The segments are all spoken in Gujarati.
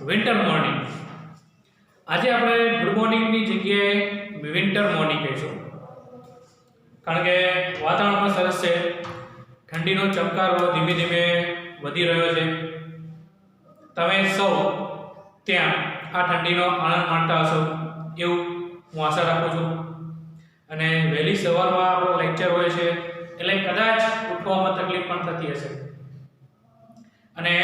Winter morning. આજે આપણે ગુડ મોર્નિંગની જગ્યાએ વિન્ટર મોર્નિંગ કહીશું, કારણ કે વાતાવરણ પણ સરસ છે. ઠંડીનો ચમકારો ધીમે ધીમે વધી રહ્યો છે. તમે સૌ ત્યાં આ ઠંડીનો આનંદ માણતા હશો એવું હું આશા રાખું છું. અને વહેલી સવારમાં આપણો લેક્ચર હોય છે એટલે કદાચ ઉઠવામાં તકલીફ પણ થતી હશે, અને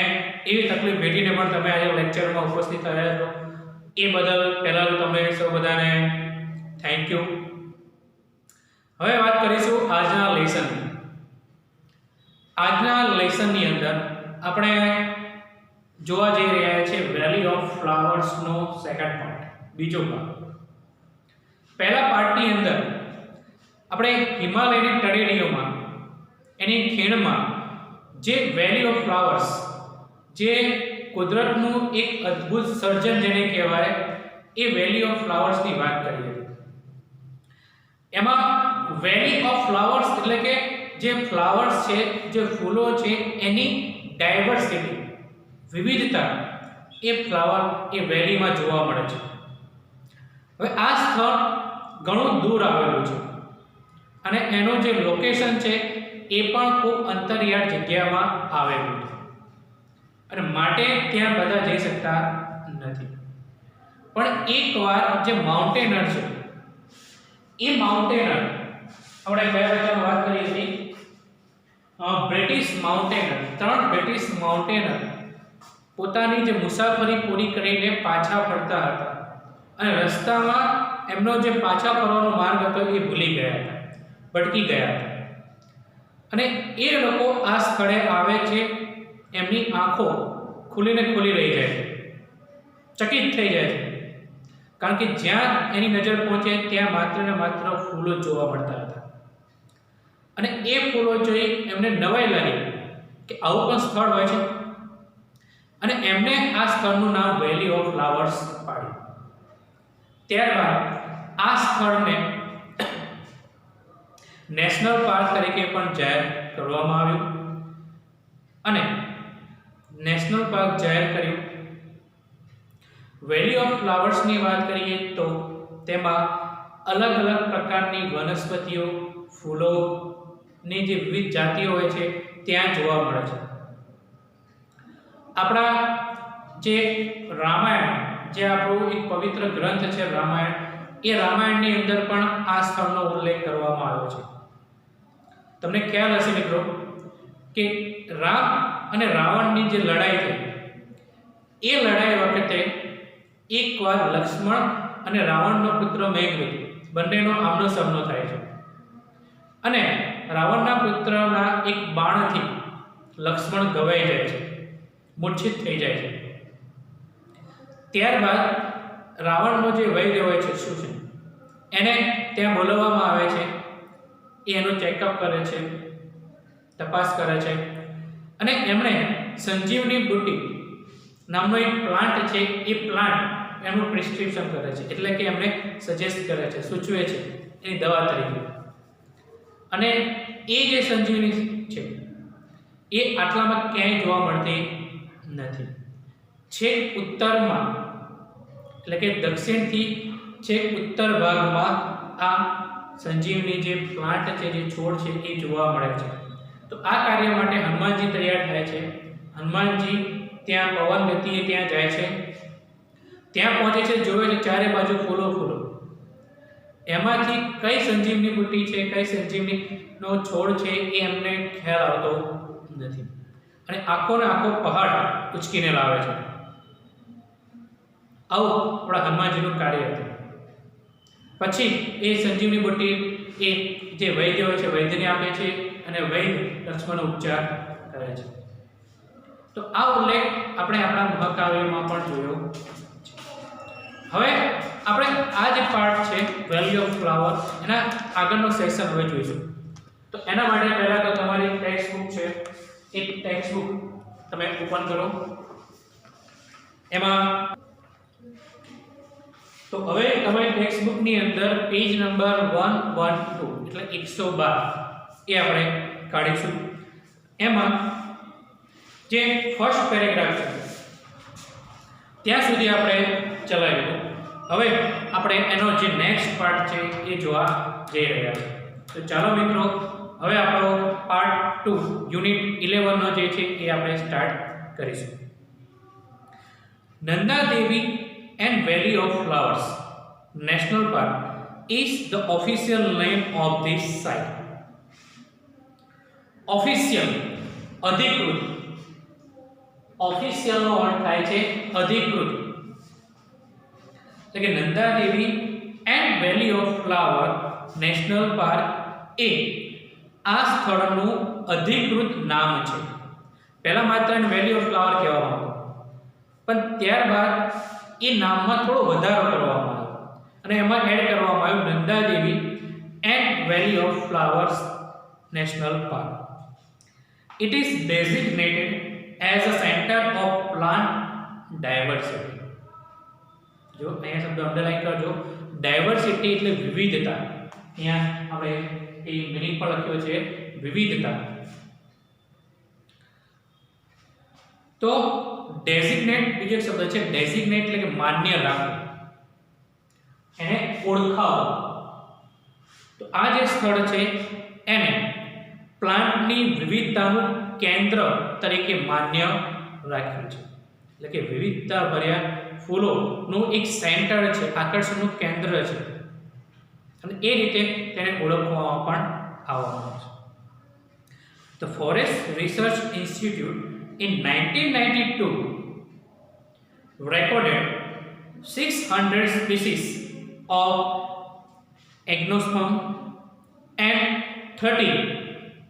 એવી તકલીફ વેઠીને પણ તમે આજે લેક્ચરમાં ઉપસ્થિત થયા છો એ બદલ પહેલાં તમે સૌ બધાને થેન્ક યુ. હવે વાત કરીશું આજના લેસનની. આજના લેસનની અંદર આપણે જોવા જઈ રહ્યા છીએ વેલી ઓફ ફ્લાવર્સનો સેકન્ડ પાર્ટ, બીજો પાર્ટ. પહેલા પાર્ટની અંદર આપણે હિમાલયની તળેટીઓમાં એની ખીણમાં જે વેલી ઓફ ફ્લાવર્સ, જે કુદરતનું એક અદ્ભુત સર્જન જેને કહેવાય, એ વેલી ઓફ ફ્લાવર્સની વાત કરી હતી. એમાં વેલી ઓફ ફ્લાવર્સ એટલે કે જે ફ્લાવર્સ છે, જે ફૂલો છે, એની ડાયવર્સિટી, વિવિધતા એ ફ્લાવર એ વેલીમાં જોવા મળે છે. હવે આ સ્થળ ઘણું દૂર આવેલું છે અને એનું જે લોકેશન છે એ પણ ખૂબ અંતરિયાળ જગ્યામાં આવેલું છે, અને માટે ત્યાં બધા જઈ શકતા નથી. પણ એકવાર જે માઉન્ટેનર છે, એ માઉન્ટેનર આપણે કયા બધાની વાત કરી હતી, બ્રિટિશ માઉન્ટેનર, 3 બ્રિટિશ માઉન્ટેનર પોતાની જે મુસાફરી પૂરી કરીને પાછા ફરતા હતા અને રસ્તામાં એમનો જે પાછા ફરવાનો માર્ગ હતો એ ભૂલી ગયા હતા, ભટકી ગયા હતા. અને એ લોકો આ સ્થળે આવે છે, એમની આંખો ખુલીને ખુલી રહી જાય છે, ચકિત થઈ જાય છે, કારણ કે જ્યાં એની નજર પહોંચે ત્યાં માત્ર ને માત્ર ફૂલો જોવા મળતા હતા. અને એ ફૂલો જોઈ એમને નવાઈ લાગી કે આવું પણ સ્થળ હોય છે, અને એમને આ સ્થળનું નામ વેલી ઓફ ફ્લાવર્સ પાડ્યું. ત્યારબાદ આ સ્થળને નેશનલ પાર્ક તરીકે પણ જાહેર કરવામાં આવ્યું, અને નેશનલ પાર્ક જાહેર કર્યું. વેલી ઓફ ફ્લાવર્સની વાત કરીએ તો તેમાં અલગ અલગ પ્રકારની વનસ્પતિઓ, ફૂલોની જે વિવિધ જાતિઓ હોય છે ત્યાં જોવા મળે છે. આપણા જે રામાયણ, જે આપણું એક પવિત્ર ગ્રંથ છે રામાયણ, એ રામાયણની અંદર પણ આ સ્થળનો ઉલ્લેખ કરવામાં આવ્યો છે. તમને ખ્યાલ હશે મિત્રો કે રામ અને રાવણની જે લડાઈ થઈ, એ લડાઈ વખતે એકવાર લક્ષ્મણ અને રાવણનો પુત્ર મેઘદૂત બંનેનો આમનો સામનો થાય છે, અને રાવણના પુત્રના એક બાણથી લક્ષ્મણ ઘવાઈ જાય છે, મૂર્છિત થઈ જાય છે. ત્યારબાદ રાવણનો જે વૈદ્ય હોય છે, શું છે, એને ત્યાં બોલાવવામાં આવે છે. એ એનું ચેકઅપ કરે છે, તપાસ કરે છે, અને એમણે સંજીવની બુટ્ટી નામનો એક પ્લાન્ટ છે, એ પ્લાન્ટ એનું પ્રિસ્ક્રિપ્શન કરે છે, એટલે કે એમને સજેસ્ટ કરે છે, સૂચવે છે એની દવા તરીકે. અને એ જે સંજીવની છે એ આટલામાં ક્યાંય જોવા મળતી નથી. છેક ઉત્તરમાં, એટલે કે દક્ષિણથી છેક ઉત્તર ભાગમાં આ સંજીવની જે પ્લાન્ટ છે, જે છોડ છે, એ જોવા મળે છે. તો આ કાર્ય માટે હનુમાનજી તૈયાર થાય છે. હનુમાનજી ત્યાં પવન ગતિએ ત્યાં જાય છે, ત્યાં પહોંચે છે, જોવે છે ચારે બાજુ ફૂલો ફૂલો. એમાંથી કઈ સંજીવની બુટ્ટી છે, કઈ સંજીવનીનો છોડ છે, એ એમને ખ્યાલ આવતો નથી, અને આખો ને આખો પહાડ ઉચકીને લાવે છે. આવું આપણા હનુમાનજીનું કાર્ય હતું. પછી એ સંજીવની બુટ્ટી એ જે વૈદ્ય હોય છે વૈદ્યને આપે છે, અને વૈદ્ય લક્ષ્મણનો ઉપચાર કરે છે. તો આ ઉલ્લેખ આપણે આપણા મહાકાવ્યમાં પણ જોયો છે. હવે આપણે આ જે પાર્ટ છે વેલી ઓફ ફ્લાવર, એના આગળનો સેક્શન હવે જોઈશું. તો એના માટે પહેલા તો તમારી ટેક્સ્ટ બુક છે, એક ટેક્સ્ટ બુક તમે ઓપન કરો. એમાં તો હવે તમે ટેક્સ્ટ બુકની અંદર પેજ નંબર 112 એટલે 112 એ આપણે કાઢીશું. એમાં જે ફર્સ્ટ પેરેગ્રાફ છે ત્યાં સુધી આપણે ચલાવ્યું. હવે આપણે એનો જે નેક્સ્ટ પાર્ટ છે એ જોવા જઈ રહ્યા છીએ. તો ચાલો મિત્રો, હવે આપણો પાર્ટ 2 યુનિટ 11 નો જે છે એ આપણે સ્ટાર્ટ કરીશું. Nanda Devi and valley of flowers national park is the official name of this site. Official, અધિકૃત. Official નો અર્થ થાય છે અધિકૃત. એટલે કે Nanda Devi and valley of flower national park એ આ સ્થળનું અધિકૃત નામ છે. પહેલા માત્ર એને વેલી ઓફ ફ્લાવર કહેવામાં આવતું, પણ ત્યારબાદ એ નામમાં થોડો વધારો કરવામાં આવ્યો અને એમાં એડ કરવામાં આવ્યું Nanda Devi and valley of flowers national park. It is designated as a center of plant diversity. જો અહીંયા શબ્દ અંડરલાઈન કરજો. ડાયવર્સિટી એટલે વિવિધતા. અહીંયા આપણે એ મીનિંગ પણ લખ્યો છે વિવિધતા. તો ડેઝિગ્નેટ બીજો શબ્દ છે ડેઝિગ્નેટ એટલે કે માન્ય રાખવું, એને ઓળખાવો. તો આ જે સ્થળ છે એને પ્લાન્ટની વિવિધતાનું કેન્દ્ર તરીકે માન્ય રાખ્યું છે. એટલે કે વિવિધતા ભર્યા ફૂલોનું એક સેન્ટર છે, આકર્ષણનું કેન્દ્ર છે, અને એ રીતે તેને ઓળખવામાં પણ આવવાનું છે. The Forest Research Institute in 1992 recorded 600 species of Agnosperm and 30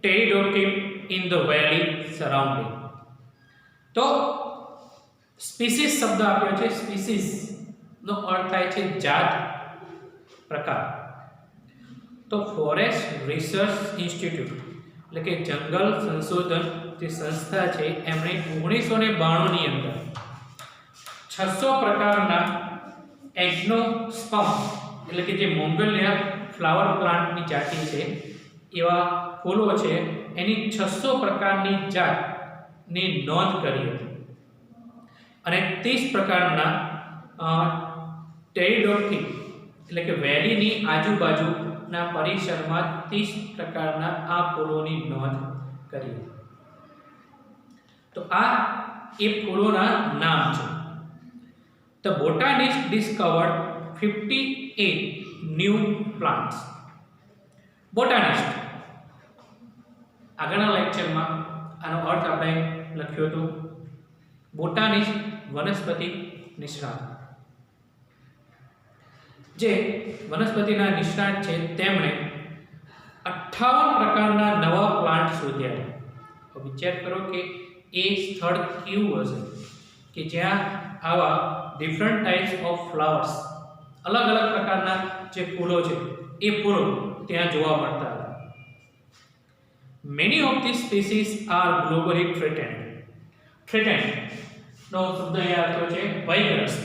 Pteridophyte in the valley surrounding. તો સ્પીસીસ શબ્દ આપ્યો છે. સ્પીસીસ નો અર્થ થાય છે જાત, પ્રકાર. તો ફોરેસ્ટ રિસર્ચ ઇન્સ્ટિટ્યૂટ એટલે કે જંગલ સંશોધન જે સંસ્થા છે એમણે 1992 ની અંદર 600 પ્રકારના એગ્નોસ્પર્મ એટલે કે જે મોંગોલિયા ફ્લાવર પ્લાન્ટની જાતિ છે એવા ફૂલો છે એની 600 પ્રકારની જાતની નોંધ કરી હતી અને 30 પ્રકારના ટેરિડોફિટ એટલે કે વેલીની આજુબાજુના પરિસરમાં 30 પ્રકારના આ ફૂલોની નોંધ કરી હતી. તો આ એ ફૂલોના નામ છે. The botanist discovered 58 new plants. બોટાનિસ્ટ આગળના લેક્ચરમાં આનો અર્થ આપણે લખ્યો હતો. બોટાનિસ્ટ વનસ્પતિ નિષ્ણાત. જે વનસ્પતિના નિષ્ણાત છે તેમણે 58 પ્રકારના નવા પ્લાન્ટ શોધ્યા. તો વિચાર કરો કે એ સ્થળ કેવું હશે કે જ્યાં આવા ડિફરન્ટ ટાઈપ્સ ઓફ ફ્લાવર્સ, અલગ અલગ પ્રકારના જે ફૂલો છે એ ફૂલો ત્યાં જોવા મળતા હતા. Many of these species are globally threatened. Threatened નો શબ્દ અહીંયા આપ્યો છે ભયગ્રસ્ત.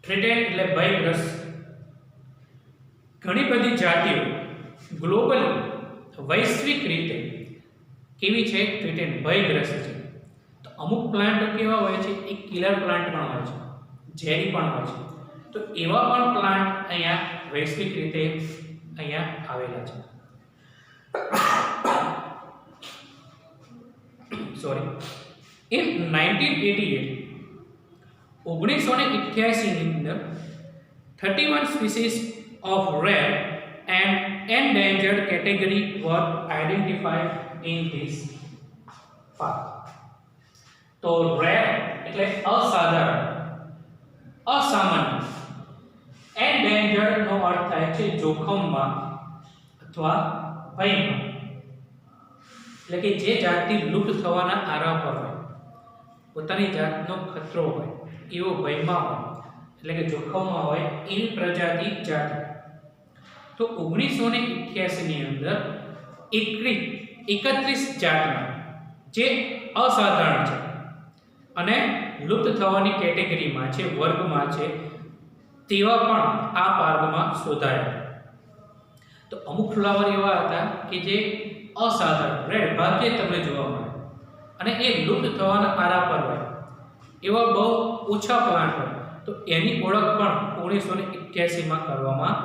થ્રેટેન્ડ એટલે ભયગ્રસ્ત. ઘણી બધી જાતિઓ ગ્લોબલી વૈશ્વિક રીતે કેવી છે? થ્રેટેન્ડ, ભયગ્રસ્ત છે. તો અમુક પ્લાન્ટ કેવા હોય છે? એક કિલર પ્લાન્ટ પણ હોય છે, ઝેરી પણ હોય છે. તો એવા પણ પ્લાન્ટ અહીંયા વૈશ્વિક રીતે અહીંયા આવેલા છે. સોરી. In 1988 ની અંદર 31 species of rare and endangered category were identified in this park. તો rare એટલે અસાધારણ, અસામાન્ય. endangered નો અર્થ થાય છે જોખમમાં અથવા ભયમાં. એટલે કે જે જાતિ લુપ્ત થવાના આરા પર હોય, પોતાની જાતનો ખતરો હોય, એવો ભયમાં હોય, એટલે કે જોખમમાં હોય એવી પ્રજાતિ જાતિ. તો 1988 ની અંદર 31 જાતના જે અસાધારણ છે અને લુપ્ત થવાની કેટેગરીમાં છે, વર્ગમાં છે, તેવા પણ આ પાર્કમાં શોધાયા. તો અમુક ફ્લાવર એવા હતા કે જે અસાધારણ, રેડ, ભાગ્યે તમને જોવા મળે અને એ લુપ્ત થવાના આરા પર હોય એવા બહુ ઓછા પ્લાન્ટ હોય તો એની ઓળખ પણ 1981 માં કરવામાં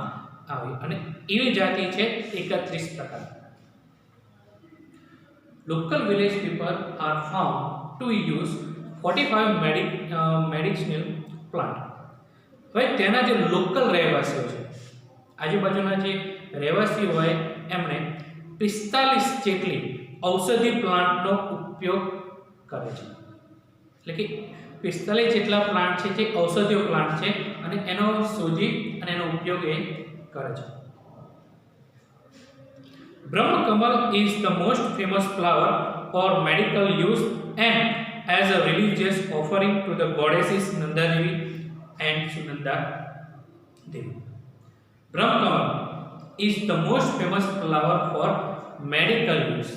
આવી અને એવી જાતિ છે 31 પ્રકાર. Local village people are found to use 45 medicinal plant. હવે તેના જે લોકલ રહેવાસીઓ છે, આજુબાજુના જે રહેવાસીઓ હોય એમણે 45 જેટલી ઔષધિ પ્લાન્ટનો ઉપયોગ કરે છે. એટલે કે 45 જેટલા પ્લાન્ટ છે જે ઔષધીય પ્લાન્ટ છે અને એનો શોધી અને એનો ઉપયોગ એ કરે છે. Brahmakamala is the most famous flower for medical use and as a religious offering to the goddesses Nanda Devi and Sunanda Devi. Brahmakamala is the most famous flower for medical use.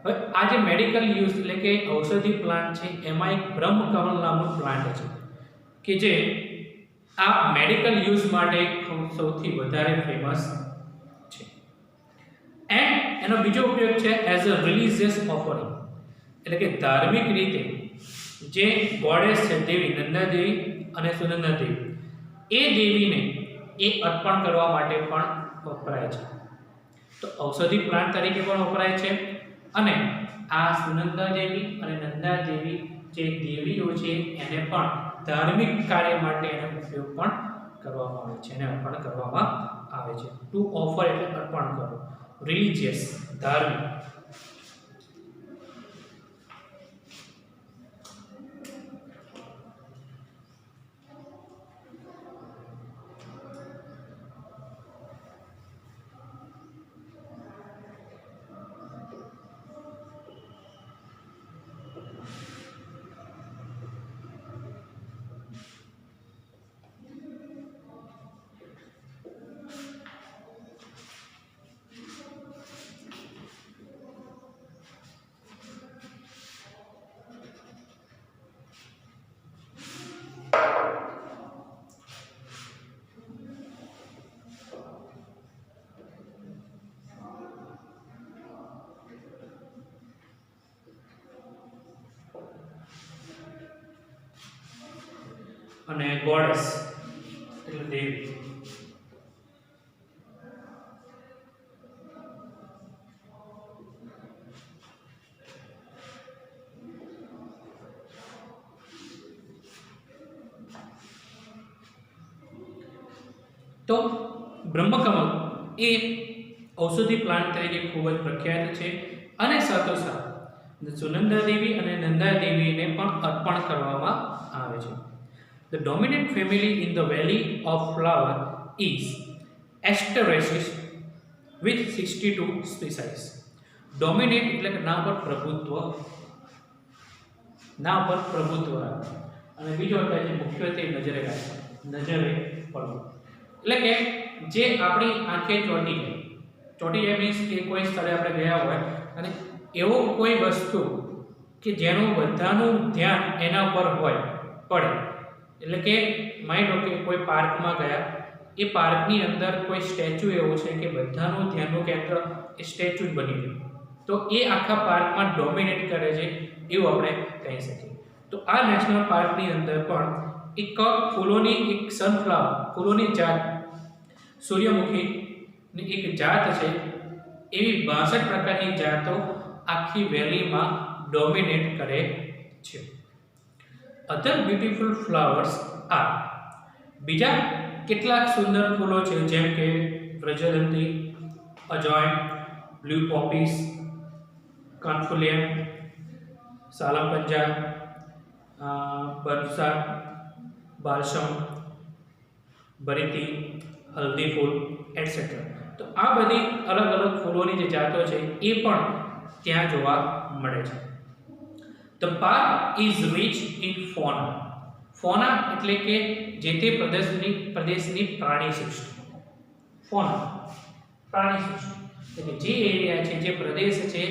હવે આ જે મેડિકલ યુઝ એટલે કે ઔષધિ પ્લાન્ટ છે એમાં એક બ્રહ્મકમલ નામનું પ્લાન્ટ છે કે જે આ મેડિકલ યુઝ માટે સૌથી વધારે ફેમસ છે. એન્ડ એનો બીજો ઉપયોગ છે એઝ અ રિલિજિયસ ઓફરિંગ, એટલે કે ધાર્મિક રીતે જે ગોડેસ છે દેવી નંદા દેવી અને સુનંદા દેવી એ દેવીને એ અર્પણ કરવા માટે પણ વપરાય છે. તો ઔષધિ પ્લાન્ટ તરીકે પણ વપરાય છે અને આ સુનંદા દેવી અને નંદા દેવી જે દેવીઓ છે એને પણ ધાર્મિક કાર્ય માટે એનો ઉપયોગ પણ કરવામાં આવે છે, એને અર્પણ કરવામાં આવે છે. ટુ ઓફર એટલે અર્પણ કરો, રિલિજિયસ ધાર્મિક. અને ગોડેસ એટલે દેવી. તો બ્રહ્મકમલ એ ઔષધિ પ્લાન્ટ તરીકે ખૂબ જ પ્રખ્યાત છે અને સાથોસાથ સુનંદા દેવી અને નંદા દેવીને પણ અર્પણ કરવામાં આવે છે. The dominant family in the valley of flower is Asteraceae with 62 species. Dominate એટલે કે ના પર પ્રભુત્વ, ના પર પ્રભુત્વ રાખે અને બીજો એટલે જે મુખ્યત્વે નજરે રાખે, નજરે પડવું. એટલે કે જે આપણી આંખે ચોટી જાય મીન્સ કે કોઈ સ્થળે આપણે ગયા હોય અને એવો કોઈ વસ્તુ કે જેનું બધાનું ધ્યાન એના પર હોય પડે, એટલે કે માની લો કે કોઈ પાર્કમાં ગયા, એ પાર્કની અંદર કોઈ સ્ટેચ્યુ એવું છે કે બધાનું ધ્યાનનું કેન્દ્ર એ સ્ટેચ્યુ જ બની ગયું, તો એ આખા પાર્કમાં ડોમિનેટ કરે છે એવું આપણે કહી શકીએ. તો આ નેશનલ પાર્કની અંદર પણ એક ફૂલોની એક સનફ્લાવર ફૂલોની જાત સૂર્યમુખીની એક જાત છે, એવી 62 પ્રકારની જાતો આખી વેલીમાં ડોમિનેટ કરે છે. Other beautiful flowers are બીજા કેટલાક સુંદર ફૂલો છે જેમ કે વ્રજલંતી, અજોય, બ્લુ પોપીસ, કન્ફુલિયમ, સાલમપંજા, બરસા, બાલસમ, બરીતી, હલ્દી ફૂલ એટસેટ્રા. તો આ બધી અલગ અલગ ફૂલોની જે જાતો છે એ પણ ત્યાં જોવા મળે છે. The park is rich in fauna. Fauna એટલે કે જે તે પ્રદેશની પ્રાણી સૃષ્ટિ. Fauna પ્રાણી સૃષ્ટિ એટલે જે એરિયા છે, જે પ્રદેશ છે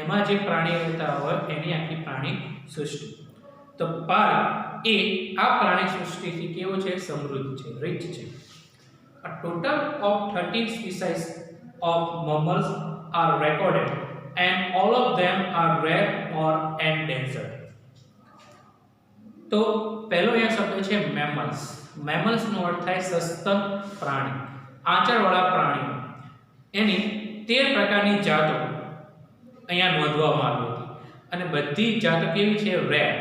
એમાં જે પ્રાણી રહેતા હોય એની આખી પ્રાણી સૃષ્ટિ. તો પાર્ક એ આ પ્રાણી સૃષ્ટિથી કેવો છે? સમૃદ્ધ છે, રિચ છે. A total of 13 species of mammals are recorded and all of them are rare or endangered. તો પહેલો અહીંયા શબ્દ છે મેમલ્સ. મેમલ્સનો અર્થ થાય સસ્તન પ્રાણી, આંચળવાળા પ્રાણીઓ. એની 13 પ્રકારની જાતો અહીંયા નોંધવામાં આવી હતી અને બધી જાતો કેવી છે? રેર,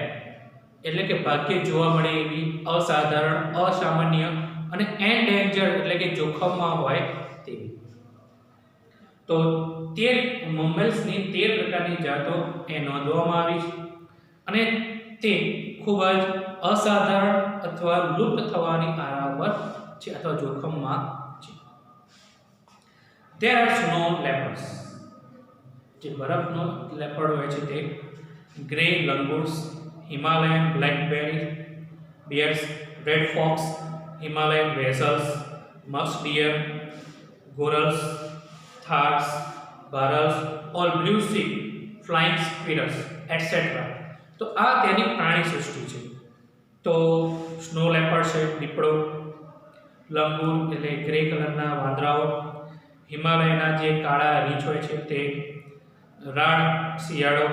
એટલે કે ભાગ્યે જોવા મળે એવી, અસાધારણ, અસામાન્ય અને એન્ડેન્જર એટલે કે જોખમમાં હોય તેવી. તો 13 મેમલ્સની 13 પ્રકારની જાતો એ નોંધવામાં આવી છે અને તે ખૂબ જ અસાધારણ અથવા લુપ્ત થવાની આરા પર છે અથવા જોખમમાં છે. There are snow leopards. જે બરફનો લેપર્ડ હોય છે તે grey langurs, Himalayan blackberry bears, red fox, Himalayan weasels, musk deer, gorals, thars, barrels, all blue sheep, flying squirrels, etc. તો આ તેની પ્રાણી સૃષ્ટિ છે. તો સ્નો લેપર્ડ છે દીપડો, લંગૂર એટલે ગ્રે કલરના વાંદરાઓ, હિમાલયના જે કાળા રીંછ હોય છે તે, રાણ શિયાળો,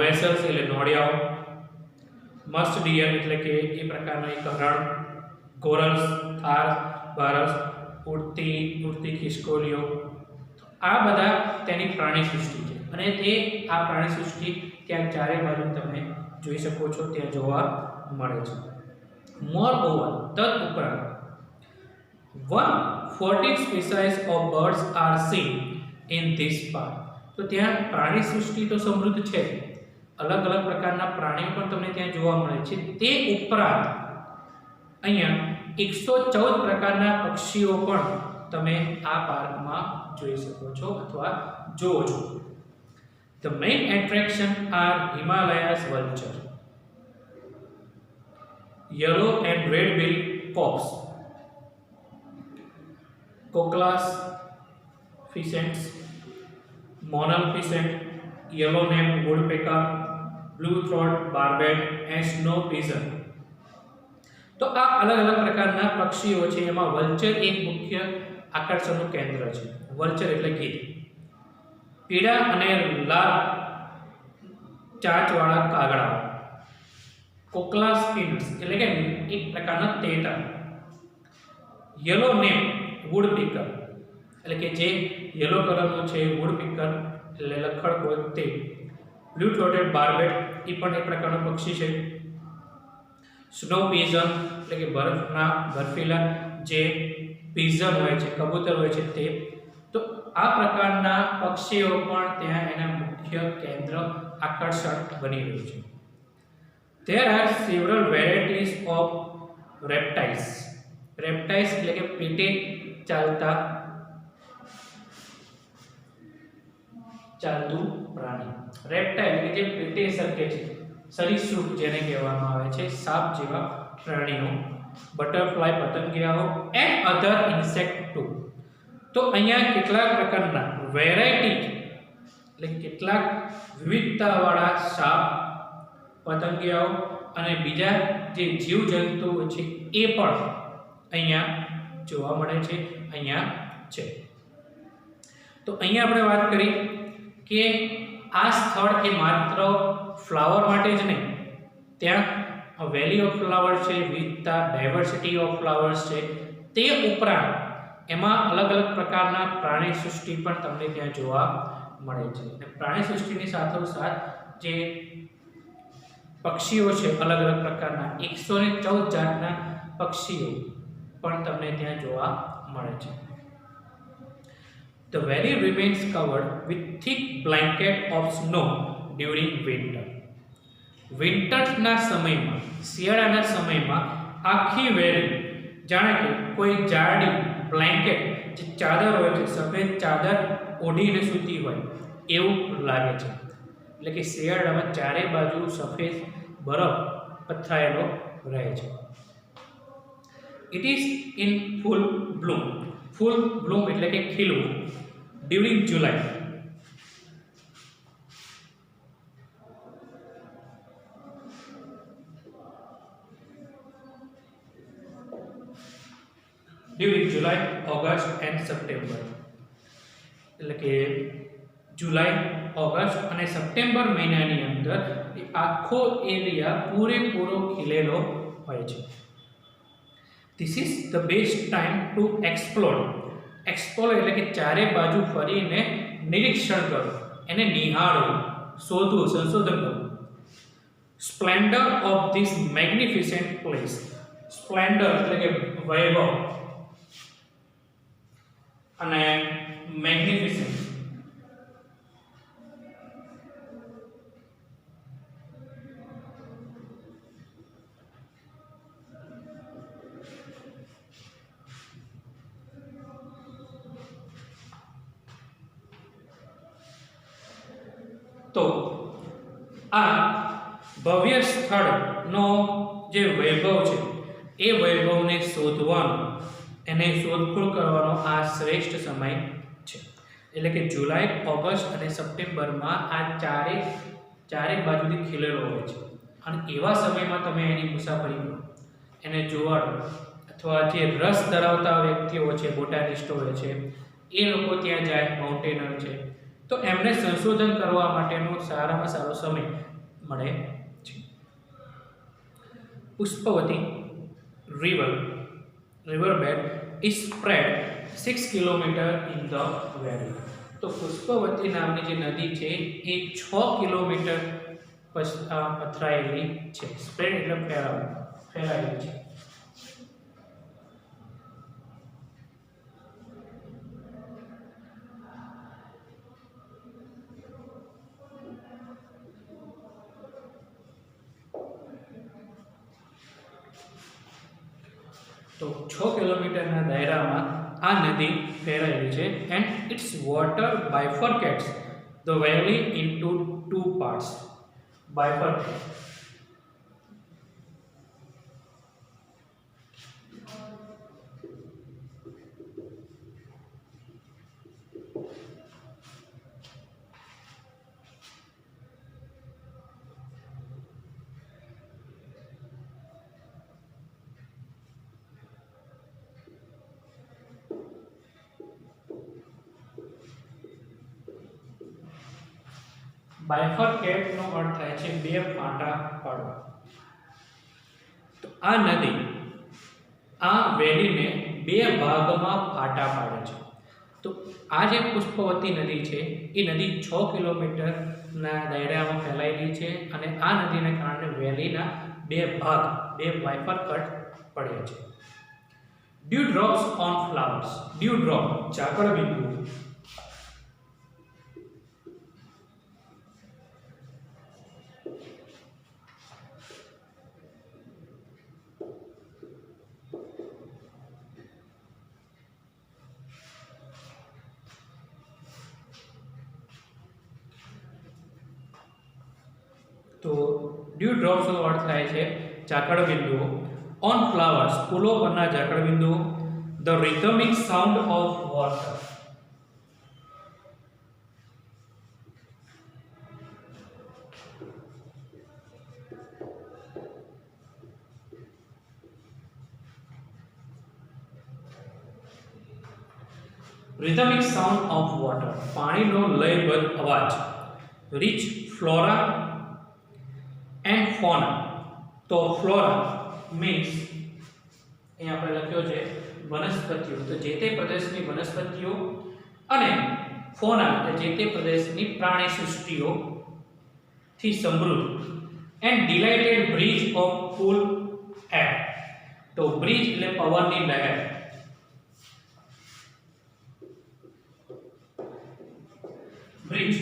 વેસલ્સ એટલે નોળિયાઓ, મસ્ટ ડિયર એટલે કે એ પ્રકારના એક હરણ, ગોરલ્સ, થાર, બારસ, ઉડતી ખિસકોલીઓ. આ બધા તેની પ્રાણી સૃષ્ટિ છે અને તે આ પ્રાણી સૃષ્ટિ ત્યાં ચારે બાજુ તમે જોઈ શકો છો, ત્યાં જોવા મળે છે. મોર ઓવર, તદુપરાંત 140 species of birds are seen in this park. તો ત્યાં પ્રાણી સૃષ્ટિ તો સમૃદ્ધ છે, અલગ અલગ પ્રકારના પ્રાણીઓ પણ તમને ત્યાં જોવા મળે છે. તે ઉપરાંત અહીંયા 114 પ્રકારના પક્ષીઓ પણ તમે આ પાર્કમાં જોઈ શકો છો અથવા જોવો છો. The main attraction are Himalayas vulture, yellow and red-billed cobs, Cochlus pheasants, monal pheasant, yellow-napped woodpecker, blue-throated barbet and snow pigeon. તો આ અલગ અલગ પ્રકારના પક્ષીઓ છે. એમાં વલ્ચર એક મુખ્ય આકર્ષણનું કેન્દ્ર છે. વલ્ચર એટલે કીડી, પીળા અને લાલ ચાંચવાળા કાગડાઓ, કોકલાસ ફિન્સ એટલે કે એક પ્રકારના તેતર, યલો નેપ વુડપીકર એટલે કે જે યલો કલરનું છે વુડપીકર એટલે લખડ હોય તે, બ્લુ થ્રોટેડ બાર્બેટ એ પણ એક પ્રકારનું પક્ષી છે, સ્નો પીઝન એટલે કે બર્ફીલા જે પીઝન હોય છે, કબૂતર હોય છે તે. તો આ પ્રકારના પક્ષીઓ પણ ત્યાં એના મુખ્ય કેન્દ્ર આકર્ષણ બની રહ્યું છે. There are several varieties of reptiles. Reptiles એટલે કે પેટે ચાલતું પ્રાણી. રેપ્ટાઇલ એટલે જે પેટે સરકે છે, સરીસૃપ જેને કહેવામાં આવે છે, સાપ જેવા પ્રાણીઓ, બટરફ્લાય પતંગિયાઓ એન્ડ અધર ઇન્સેક્ટ ટુ. તો અહીંયા કેટલાક પ્રકારના વેરાયટી એટલે કેટલાક વિવિધતાવાળા સાપ, પતંગિયાઓ અને બીજા જે જીવજંતુઓ છે એ પણ અહીંયા જોવા મળે છે, અહીંયા છે. તો અહીંયા આપણે વાત કરી કે આ સ્થળ એ માત્ર ફ્લાવર માટે જ નહીં, ત્યાં વેલી ઓફ ફ્લાવર છે, વિવિધતા ડાયવર્સિટી ઓફ ફ્લાવર્સ છે, તે ઉપરાંત એમાં અલગ અલગ પ્રકારના પ્રાણી સૃષ્ટિ પણ તમને ત્યાં જોવા મળે છે. અને પ્રાણી સૃષ્ટિની સાથોસાથ જે પક્ષીઓ છે અલગ અલગ પ્રકારના 114 જાતના પક્ષીઓ પણ તમને ત્યાં જોવા મળે છે. The valley remains covered with thick blanket of snow during winter. વિન્ટરના સમયમાં, શિયાળાના સમયમાં આખી વેલી જાણે કે કોઈ જાડી બ્લેન્કેટ જે ચાદર હોય છે, સફેદ ચાદર ઓઢીને સૂતી હોય એવું લાગે છે. એટલે કે શિયાળામાં ચારે બાજુ સફેદ બરફ પથરાયેલો રહે છે. It is in full bloom. Full bloom એટલે કે ખીલવું during July. During July, August and September. એટલે કે જુલાઈ, ઓગસ્ટ અને સપ્ટેમ્બર મહિનાની અંદર એ આખો એરિયા પૂરેપૂરો ખીલેલો હોય છે. This is the best time to explore. Explore એટલે કે ચારે બાજુ ફરીને નિરીક્ષણ કરો, એને નિહાળવું, શોધવું, સંશોધન કરવું. Splendor of this મેગ્નિફિસન્ટ place. Splendor એટલે કે વૈભવ અને મેગ્નિફિસન્ટ તો આ ભવ્ય સ્થળનો જે વૈભવ છે એ વૈભવને શોધવાનો, એને શોધખોળ કરવાનો આ શ્રેષ્ઠ સમય છે. એટલે કે જુલાઈ, ઓગસ્ટ અને સપ્ટેમ્બરમાં આ ચારે બાજુથી ખીલેલો હોય છે. અને એવા સમયમાં તમે એની મુસાફરી કરો, એને જોવાનો, અથવા જે રસ ધરાવતા વ્યક્તિઓ છે, બોટાનિસ્ટો હોય છે, એ લોકો ત્યાં જાય, માઉન્ટેનર છે, તો એમને સંશોધન કરવા માટેનો સારામાં સારો સમય મળે છે. Pushpavati riverbed is spread 6 kilometre in the valley. તો પુષ્પવતી નામની જે નદી છે એ 6 કિલોમીટર પથરાયેલી છે. સ્પ્રેડ એટલે ફેલાયેલી છે. તો 6 કિલોમીટરના દાયરામાં આ નદી ફેલાયેલી છે. And its water bifurcates the valley into 2 parts. Bifurcate બાયફર્કેટનો અર્થ થાય છે બે ફાંટા પાડવા. તો આ નદી આ વેલીને બે ભાગમાં ફાટા પાડે છે. તો આ જે પુષ્પવતી નદી છે એ નદી 6 કિલોમીટરના દાયરામાં ફેલાયેલી છે અને આ નદીને કારણે વેલીના બે બાયફર્કેટ પડે છે. Dew drops on flowers. Dew drop ઝાકળ બિંદુ. તો ડ્યુ ડ્રોપ્સનો અર્થ થાય છે ઝાકળ બિંદુઓ. ઓન ફ્લાવર્સ ફૂલો પરના ઝાકળ બિંદુઓ. The rhythmic sound of water. Rhythmic sound of water પાણીનો લયબદ્ધ અવાજ. Rich flora and fauna. તો ફ્લોરા મીન્સ અહીંયા આપણે લખ્યો છે વનસ્પતિઓ, તો જે તે પ્રદેશની વનસ્પતિઓ, અને ફોના એટલે જે તે પ્રદેશની પ્રાણી સૃષ્ટિઓ થી સમૃદ્ધ. And delighted bridge of cool air. તો બ્રીજ એટલે પવનની લહેર. બ્રિજ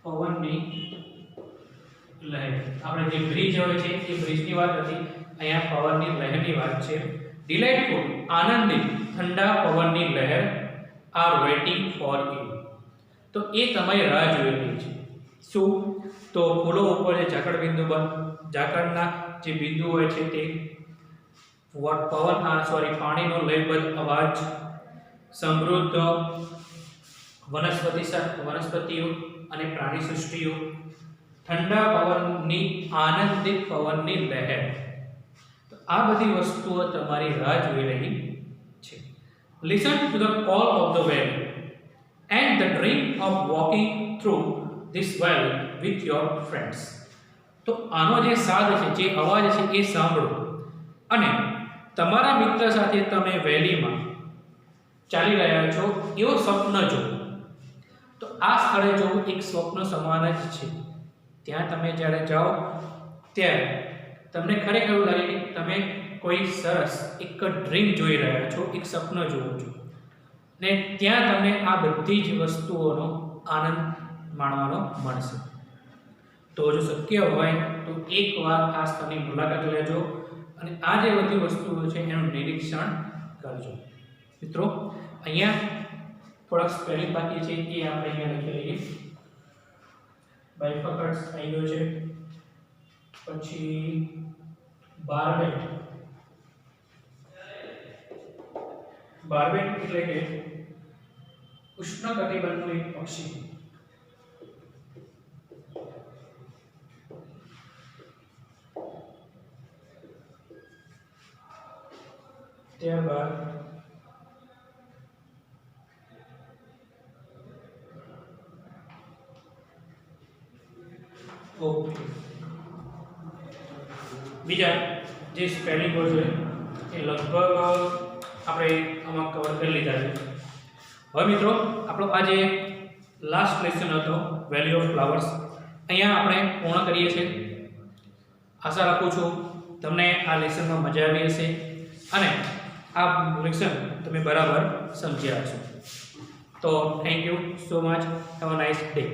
પવનની લહેર. આપણે જે બ્રિજ હોય છે એ બ્રિજની વાત નથી, અહીંયા પવનની લહેરની વાત છે. ડિલાઇટફુલ આનંદિત ઠંડા પવનની લહેર આર વેઇટિંગ ફોર યુ. તો એ તમારી રાહ જોઈ રહી છે. શું? તો ફૂલો ઉપર જે ઝાકળના જે બિંદુ હોય છે તે પાણીનો લયબદ્ધ અવાજ, સમૃદ્ધ વનસ્પતિઓ અને પ્રાણી સૃષ્ટિઓ, ઠંડા પવનની આનંદિત પવનની લહેર. તો આ બધી વસ્તુઓ તમારી રાહ જોઈ રહી છે. Listen to the call of the valley. and the dream of walking through this valley with your friends. તો આનો જે સાદ છે, જે અવાજ છે એ સાંભળો અને તમારા મિત્ર સાથે તમે વેલીમાં ચાલી રહ્યા છો એવો સ્વપ્ન જુઓ. તો આ સ્થળે જોવું એક સ્વપ્ન સમાન જ છે. ત્યાં તમે જ્યારે જાઓ ત્યારે તમને ખરેખર એવું લાગે કે તમે કોઈ સરસ એક ડ્રીમ જોઈ રહ્યા છો, એક સપનું જુઓ છો ને ત્યાં તમને આ બધી જ વસ્તુઓનો આનંદ માણવાનો મળશે. તો જો શક્ય હોય તો એકવાર આ સ્થળની મુલાકાત લેજો અને આ જે બધી વસ્તુઓ છે એનું નિરીક્ષણ કરજો. મિત્રો અહીંયા થોડાક સ્પેલિંગ બાકી છે એ આપણે અહીંયા લખી લઈએ. બાયફકટ્સ આવી ગયો છે, પછી બાર્બેટ. બાર્બેટ એટલે કે ઉષ્ણકટિબંધનું એક પક્ષી. ત્યારબાદ ઓકે, બીજા જે સ્પેલિંગ વર્ડ છે એ લગભગ આપણે આમાં કવર કરી લીધા છે. હવે મિત્રો આપણો આ જે લાસ્ટ લેસન હતો વેલી ઓફ ફ્લાવર્સ અહીંયા આપણે પૂર્ણ કરીએ છીએ. આશા રાખું છું તમને આ લેસનમાં મજા આવી હશે અને આ લેસન તમે બરાબર સમજ્યા હશો. તો thank you so much. Have a nice day.